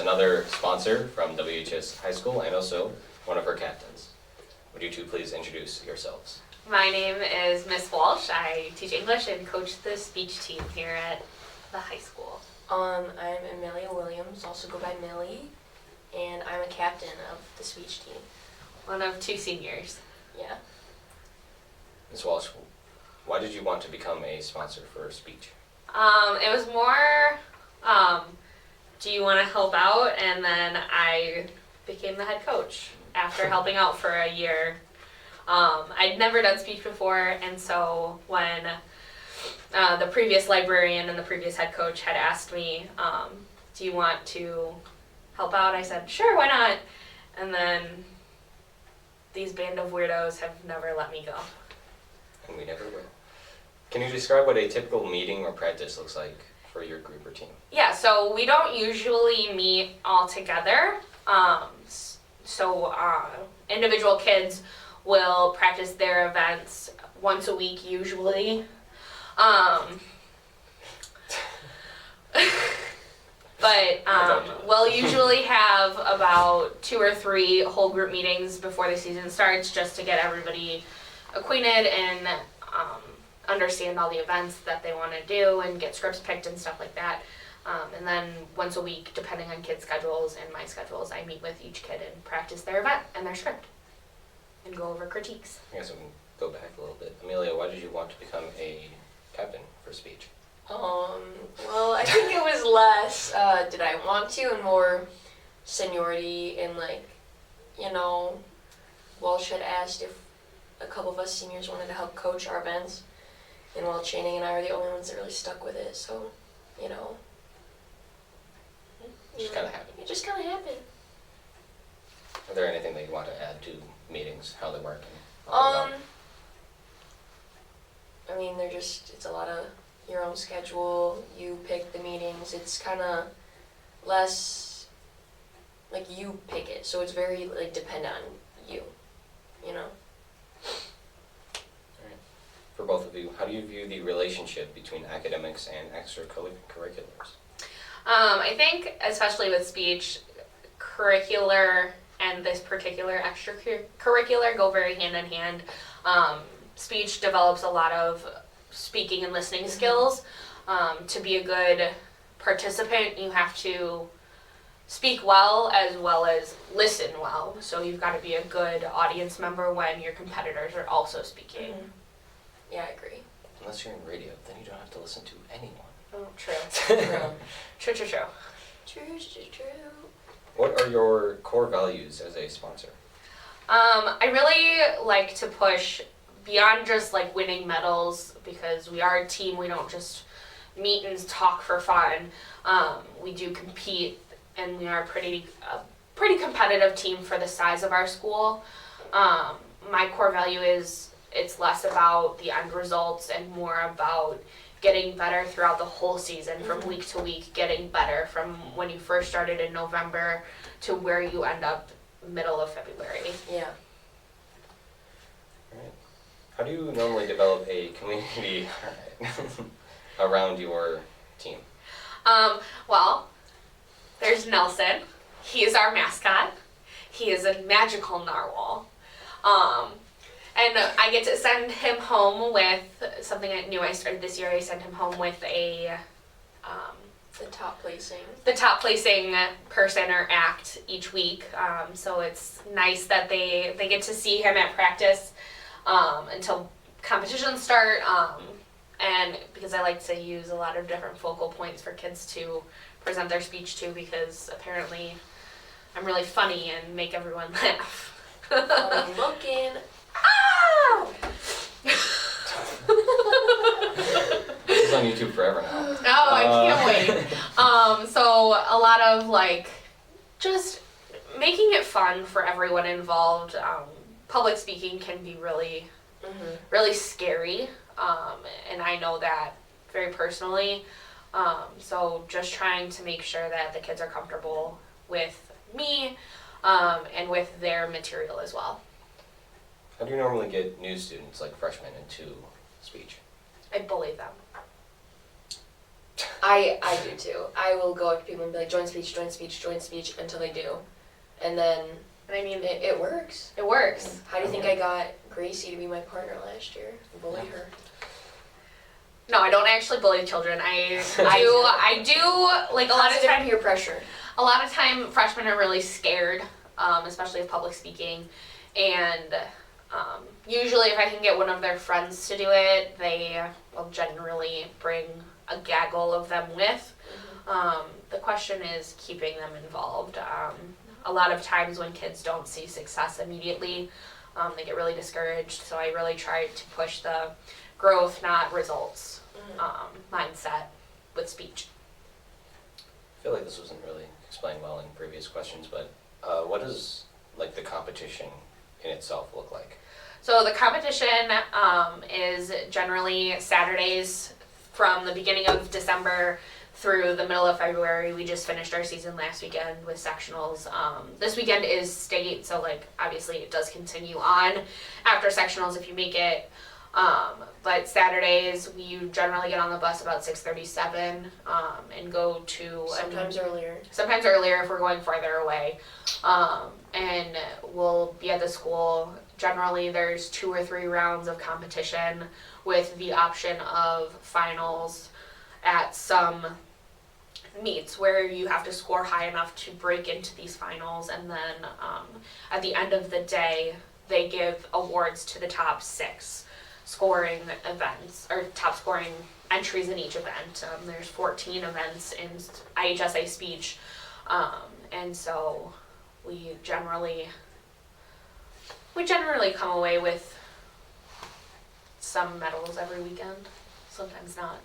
another sponsor from WHS High School and also one of her captains. Would you two please introduce yourselves? My name is Miss Walsh. I teach English and coach the speech team here at the high school. I'm Mili Williams, also go by Mili, and I'm a captain of the speech team. One of two seniors. Yeah. Ms. Walsh, why did you want to become a sponsor for speech? It was more, do you want to help out? And then I became the head coach after helping out for a year. I'd never done speech before, and so when the previous librarian and the previous head coach had asked me, do you want to help out? I said, sure, why not? And then these band of weirdos have never let me go. And we never will. Can you describe what a typical meeting or practice looks like for your group or team? Yeah, so we don't usually meet all together. Individual kids will practice their events once a week usually. We'll usually have about 2 or 3 whole group meetings before the season starts just to get everybody acquainted and understand all the events that they want to do and get scripts picked and stuff like that. And then once a week, depending on kids' schedules and my schedules, I meet with each kid and practice their event and their script and go over critiques. I guess we can go back a little bit. Amelia, why did you want to become a captain for speech? Well, I think it was less, did I want to, and more seniority, and Walsh had asked if a couple of us seniors wanted to help coach our events, and while Channing and I are the only ones that really stuck with it, so, It just kind of happened. It just kind of happened. Are there anything that you want to add to meetings, how they work? It's a lot of your own schedule, you pick the meetings, it's kind of less, you pick it, so it's very, dependent on you, For both of you, how do you view the relationship between academics and extracurriculars? I think, especially with speech, curricular and this particular extracurricular go very hand in hand. Speech develops a lot of speaking and listening skills. To be a good participant, you have to speak well as listen well. So you've got to be a good audience member when your competitors are also speaking. Mm-hmm. Yeah, I agree. Unless you're in radio, then you don't have to listen to anyone. Oh, true. True. True. What are your core values as a sponsor? I really like to push beyond just winning medals, because we are a team. We don't just meet and talk for fun. We do compete, and we are a pretty competitive team for the size of our school. My core value is it's less about the end results and more about getting better throughout the whole season, from week to week, getting better from when you first started in November to where you end up middle of February. Yeah. All right. How do you normally develop a community around your team? Well, there's Nelson. He is our mascot. He is a magical narwhal. And I get to send him home with something new I started this year. I sent him home with the top placing person or act each week. So it's nice that they get to see him at practice until competitions start. And because I like to use a lot of different focal points for kids to present their speech to, because apparently I'm really funny and make everyone laugh. Funny looking. Oh! This is on YouTube forever now. Oh, I can't wait. So a lot of just making it fun for everyone involved. Public speaking can be really scary, and I know that very personally. So just trying to make sure that the kids are comfortable with me and with their material as well. How do you normally get new students, like freshmen, into speech? I bully them. I do too. I will go up to people and be like, join speech, join speech, join speech, until they do. And then And I mean, it works. it works. How do you think I got Gracie to be my partner last year? I bullied her. No, I don't actually bully children. I do like a lot of Positive time. peer pressure. A lot of time, freshmen are really scared, especially of public speaking, and usually, if I can get one of their friends to do it, they will generally bring a gaggle of them with. The question is keeping them involved. A lot of times when kids don't see success immediately, they get really discouraged. So I really try to push the growth, not results mindset with speech. I feel like this wasn't really explained well in previous questions, but what does like the competition in itself look like? So the competition is generally Saturdays from the beginning of December through the middle of February. We just finished our season last weekend with sectionals. This weekend is state, so like obviously it does continue on after sectionals if you make it. But Saturdays we generally get on the bus about 6:37 and go to Sometimes earlier. Sometimes earlier if we're going farther away. And we'll be at the school. Generally there's 2 or 3 rounds of competition with the option of finals at some meets where you have to score high enough to break into these finals, and then at the end of the day they give awards to the top 6 scoring events, or top scoring entries in each event. There's 14 events in IHSA speech, and so we generally come away with some medals every weekend, sometimes not.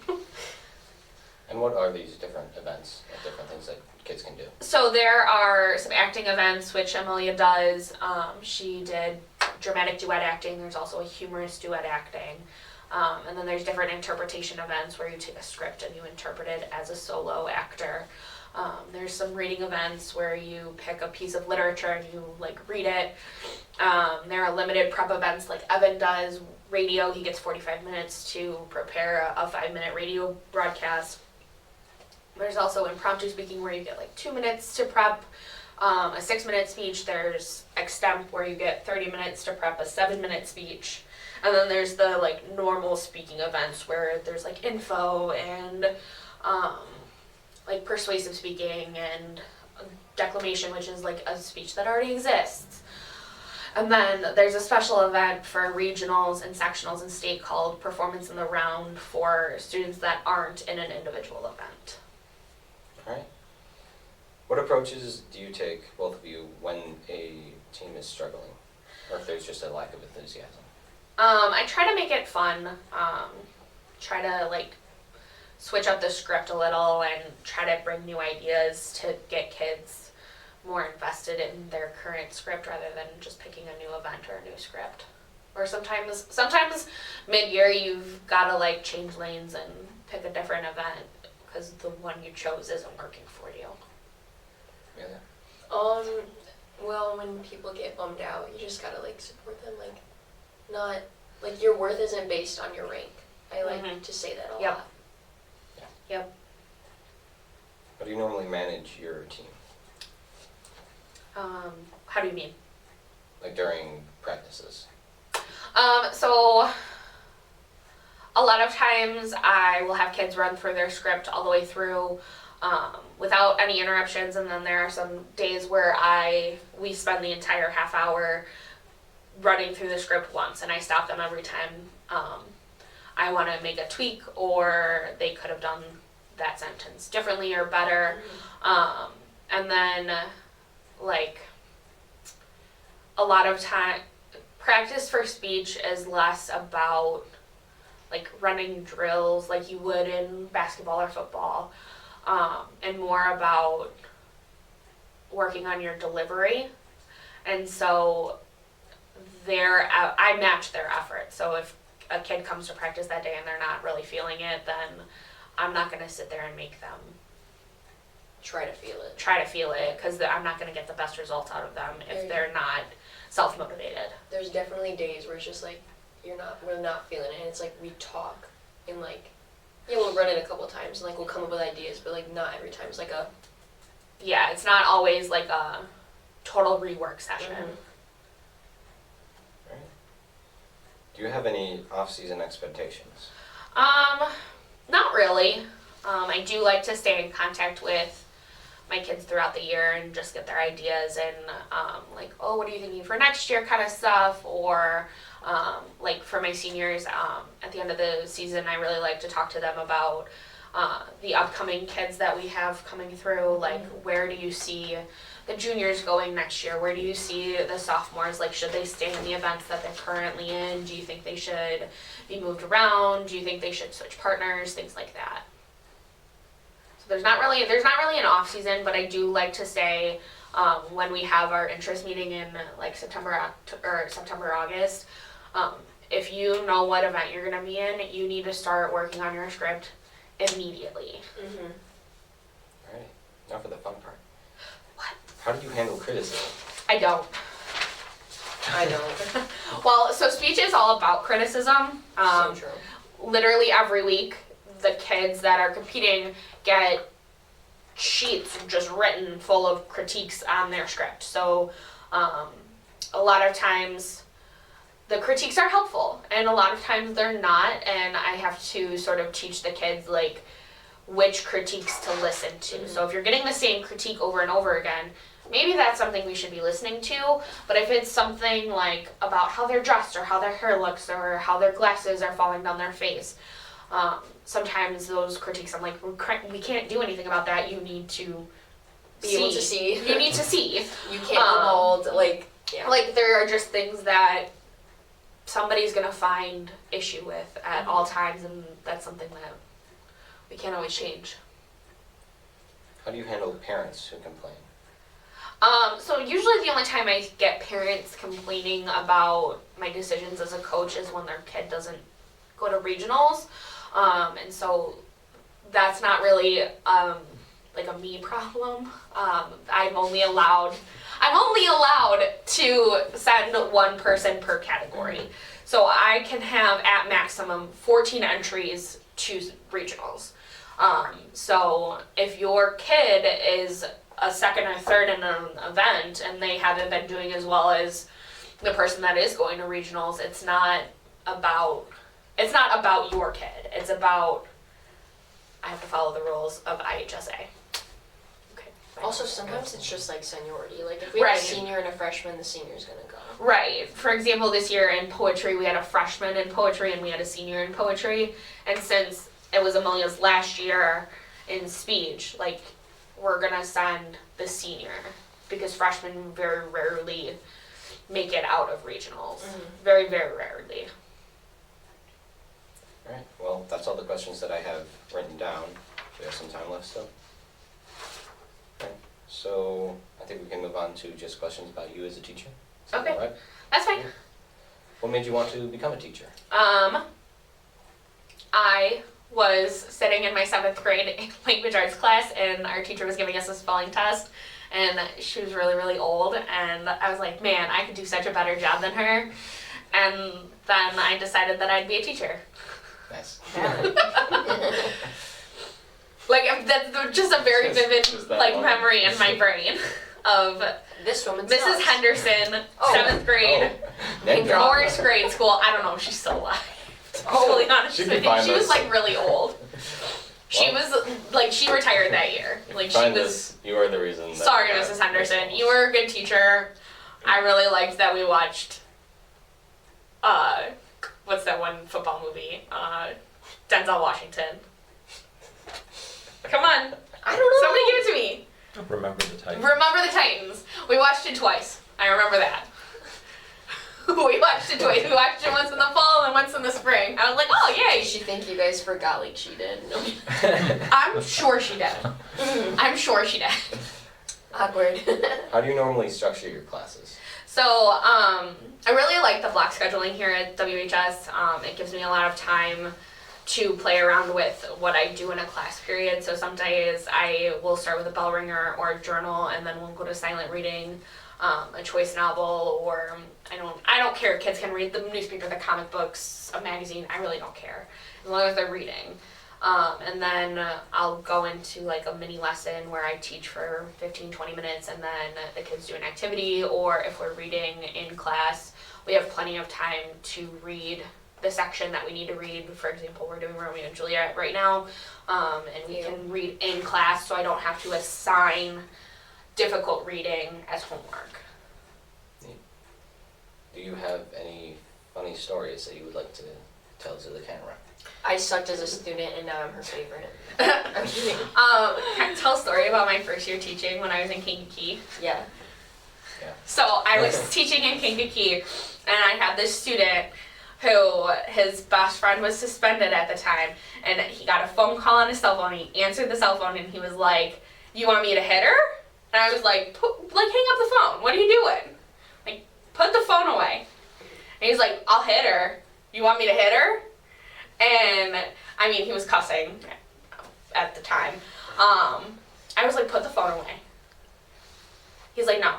And what are these different events, different things that kids can do? So there are some acting events, which Amelia does. She did dramatic duet acting. There's also a humorous duet acting. And then there's different interpretation events where you take a script and you interpret it as a solo actor. There's some reading events where you pick a piece of literature and you like read it. There are limited prep events like Evan does. Radio, he gets 45 minutes to prepare a 5-minute radio broadcast. There's also impromptu speaking where you get like 2 minutes to prep a 6-minute speech. There's extemp where you get 30 minutes to prep a 7-minute speech. And then there's the like normal speaking events where there's like info and like persuasive speaking and declamation, which is like a speech that already exists. And then there's a special event for regionals and sectionals and state called Performance in the Round for students that aren't in an individual event. All right. What approaches do you take, both of you, when a team is struggling, or if there's just a lack of enthusiasm? I try to make it fun. Try to like switch up the script a little and try to bring new ideas to get kids more invested in their current script rather than just picking a new event or a new script. Or sometimes mid-year you've got to like change lanes and pick a different event because the one you chose isn't working for you. Yeah. Well, when people get bummed out, you just gotta like support them, like not like your worth isn't based on your rank. I like to say that a Yep. lot. Yep. How do you normally manage your team? How do you mean? Like during practices? So a lot of times I will have kids run through their script all the way through without any interruptions, and then there are some days where we spend the entire half hour running through the script once, and I stop them every time I want to make a tweak or they could have done that sentence differently or better. And then like a lot of time practice for speech is less about like running drills like you would in basketball or football, and more about working on your delivery. And so I match their effort. So if a kid comes to practice that day and they're not really feeling it, then I'm not going to sit there and make them Try to feel it. because I'm not going to get the best results out of them if they're not self-motivated. There's definitely days where it's just like we're not feeling it, and it's like we talk in like Yeah, we'll run it a couple times and like we'll come up with ideas, but like not every time. It's like a Yeah, it's not always like a total rework session. Right. Do you have any off-season expectations? Not really. I do like to stay in contact with my kids throughout the year and just get their ideas and like, oh, what are you thinking for next year kind of stuff, or like for my seniors at the end of the season, I really like to talk to them about the upcoming kids that we have coming through, like where do you see the juniors going next year, where do you see the sophomores, like should they stay in the events that they're currently in, do you think they should be moved around, do you think they should switch partners, things like that. So there's not really an off season, but I do like to say when we have our interest meeting in like September, August, if you know what event you're gonna be in, you need to start working on your script immediately. All right. Now for the fun part. What? How do you handle criticism? I don't. Well, so speech is all about criticism. So true. Literally every week, the kids that are competing get sheets just written full of critiques on their script. So a lot of times the critiques are helpful and a lot of times they're not, and I have to sort of teach the kids like which critiques to listen to. So if you're getting the same critique over and over again, maybe that's something we should be listening to. But if it's something like about how they're dressed or how their hair looks or how their glasses are falling down their face, sometimes those critiques, I'm like, we can't do anything about that. You need to Be able to see. You need to see. You can't mold, like, yeah. Like, there are just things that somebody's going to find issue with at all times, and that's something that we can't always change. How do you handle parents who complain? So usually the only time I get parents complaining about my decisions as a coach is when their kid doesn't go to regionals. And so that's not really like a me problem. I'm only allowed to send one person per category. So I can have at maximum 14 entries to regionals. So if your kid is a second or third in an event and they haven't been doing as well as the person that is going to regionals, it's not about your kid. It's about, I have to follow the rules of IHSA. Okay. Also, sometimes it's just like seniority. Like, if we have Right. a senior and a freshman, the senior's gonna go. Right. For example, this year in poetry, we had a freshman in poetry and we had a senior in poetry. And since it was Amelia's last year in speech, like, we're gonna send the senior because freshmen very rarely make it out of regionals. Very, very rarely. All right. Well, that's all the questions that I have written down. We have some time left still. Okay. So I think we can move on to just questions about you as a teacher. Is that Okay. all right? That's fine. What made you want to become a teacher? I was sitting in my 7th grade language arts class and our teacher was giving us a spelling test and she was really, really old and I was like, man, I could do such a better job than her. And then I decided that I'd be a teacher. Nice. Like, that's just a very vivid Just that like one. memory in my brain of This woman's Mrs. nuts. Henderson, Oh. 7th grade, Name drop. Morris grade school. I don't know if she's still alive. To be totally honest she with can you. find She was us. like really old. She Well, was like, she retired that year. Like, she Find was. this. You are the reason. That Sorry, we got Mrs. Henderson. this. You were a good teacher. I really liked that we watched. What's that one football movie? Denzel Washington. Come on, I don't know. somebody give it to me. Remember the Titans. Remember the Titans. We watched it twice. I remember that. We watched it twice. We watched it once in the fall and once in the spring. I was like, oh yay. She think you guys forgot like she did. No. I'm sure she did. I'm sure she did. Awkward. How do you normally structure your classes? So, I really like the block scheduling here at WHS. It gives me a lot of time to play around with what I do in a class period. So some days I will start with a bell ringer or a journal, and then we'll go to silent reading, a choice novel, or I don't care. Kids can read the newspaper, the comic books, a magazine. I really don't care as long as they're reading. And then I'll go into like a mini lesson where I teach for 15-20 minutes, and then the kids do an activity, or if we're reading in class, we have plenty of time to read the section that we need to read. For example, we're doing Romeo and Juliet right now, and we can read in class, so I don't have to assign difficult reading as homework. Do you have any funny stories that you would like to tell to the camera? I sucked as a student and now I'm her favorite. I'm kidding. Can I tell a story about my first year teaching when I was in Kankakee? Yeah. So I was teaching in Kankakee, and I had this student who his best friend was suspended at the time, and he got a phone call on his cell phone. He answered the cell phone, and he was like, "You want me to hit her?" And I was like, hang up the phone. What are you doing? Like, put the phone away. And he's like, "I'll hit her. You want me to hit her?" And I mean, he was cussing at the time. I was like, "Put the phone away." He's like, "No."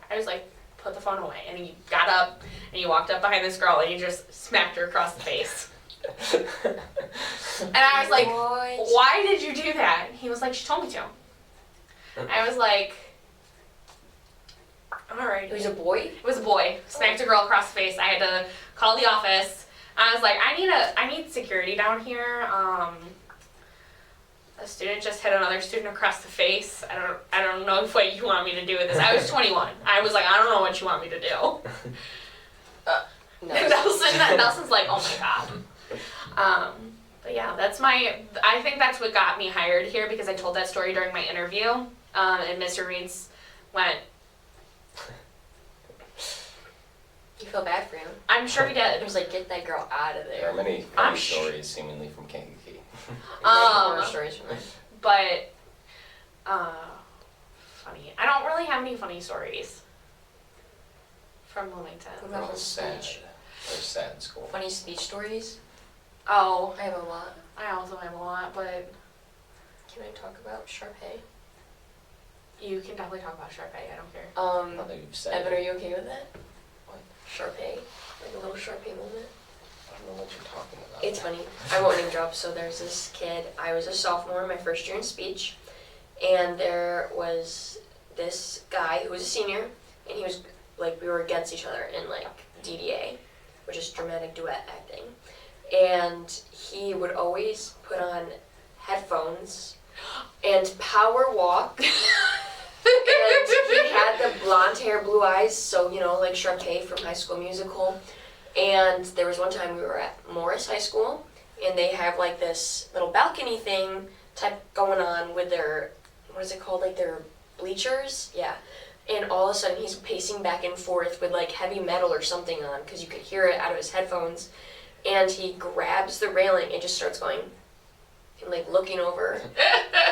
I was like, "Put the phone away." And he got up and he walked up behind this girl and he just smacked her across the face. And I was like, What? "Why did you do that?" He was like, "She told me to." I was like, "Alright." It was a boy? It was a boy. Smacked a girl across the face. I had to call the office. I was like, I need security down here. A student just hit another student across the face. I don't know what you want me to do with this. I was 21. I was like, I don't know what you want me to do. No. Nelson's like, "Oh my god." But yeah, I think that's what got me hired here, because I told that story during my interview, and Mr. Reeds went, You feel bad for him. I'm sure he It did. was like, get that girl out of There are there. many I'm funny sh- stories seemingly from Kankakee. More stories from that. But, funny. I don't really have any funny stories from Bloomington. What They're about all the sad. speech? They're sad in school. Funny speech stories? Oh, I have a lot. I also have a lot, but Can I talk about Sharpay? you can definitely talk about Sharpay. I don't care. Not that you've said Evan, it. are you okay with that? What? Sharpay. Like a little Sharpay moment. I don't know what you're talking about. It's funny. I won't name drop. So there's this kid. I was a sophomore my first year in speech, and there was this guy who was a senior, and he was like, we were against each other in like DDA, which is dramatic duet acting, and he would always put on headphones and power walk. And he had the blonde hair, blue eyes, so like Sharpay from High School Musical. And there was one time we were at Morris High School, and they have like this little balcony thing type going on with their, what is it called, like their bleachers? Yeah. And all of a sudden he's pacing back and forth with like heavy metal or something on, because you could hear it out of his headphones. And he grabs the railing and just starts going, and like looking over.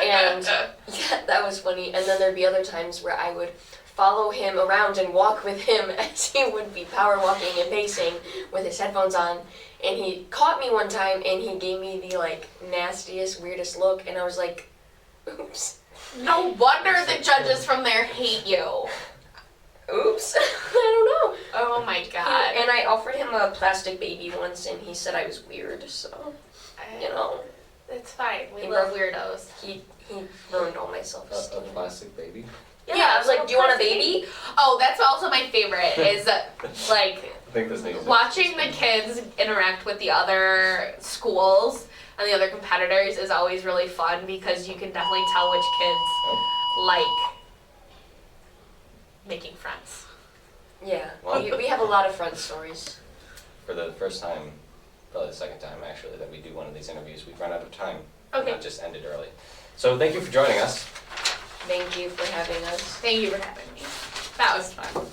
And yeah, that was funny. And then there'd be other times where I would follow him around and walk with him as he would be power walking and pacing with his headphones on. And he caught me one time and he gave me the like nastiest, weirdest look, and I was like, oops. No wonder the judges from there hate you. Oops. I don't know. Oh my god. And I offered him a plastic baby once and he said I was weird, so It's fine. We He love broke- weirdos. he ruined all my A self-esteem. plastic baby. Yeah, I was like, do you want a baby? Oh, that's also my favorite, is like I think this needs watching the kids interact with the other schools and the other competitors is always really fun, because you can definitely tell which kids like making friends. Yeah, Well- we have a lot of friend stories. For the first time, probably the second time actually, that we do one of these interviews, we've run out of time. Okay. Not just ended early. So thank you for joining us. Thank you for having us. Thank you for having me. That was fun.